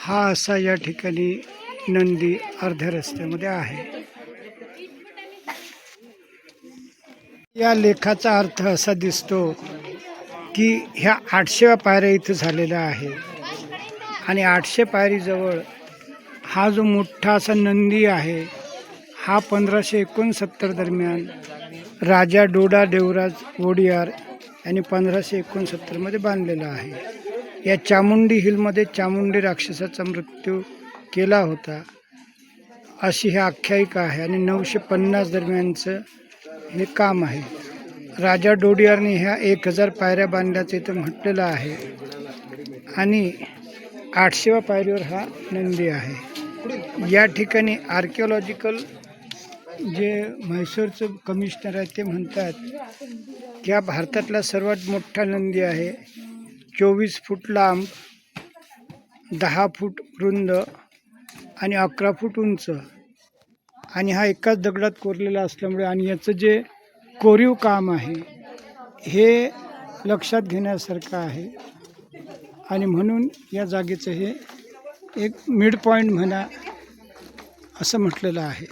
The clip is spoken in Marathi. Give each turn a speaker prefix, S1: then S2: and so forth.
S1: हा असा या ठिकाणी नंदी अर्ध्या रस्त्यामध्ये आहे। या लेखाचा अर्थ असा दिसतो की ह्या 800व्या पायऱ्या इथं झालेल्या आहेत आणि 800 पायरीजवळ हा जो मोठा असा नंदी आहे हा 1569 दरम्यान राजा डोडा देवराज वोडियार यांनी 1569 मध्ये बांधलेला आहे। या चामुंडी हिलमध्ये चामुंडी राक्षसाचा मृत्यू केला होता अशी ही आख्यायिका आहे आणि 950 दरम्यानचं हे काम आहे। राजा डोडियारने ह्या 1000 पायऱ्या बांधल्याचं इथं म्हटलेलं आहे आणि 800व्या पायरीवर हा नंदी आहे। या ठिकाणी आर्किओलॉजिकल जे म्हैसूरचं कमिशनर आहे ते म्हणतात की हा भारतातला सर्वात मोठा नंदी आहे। 24 फूट लांब, 10 फूट रुंद आणि 11 फूट उंच आणि हा एकाच दगडात कोरलेला असल्यामुळे आणि याचं जे कोरीव काम आहे हे लक्षात घेण्यासारखं आहे आणि म्हणून या जागेचं हे एक मिड पॉईंट म्हणा असं म्हटलेलं आहे।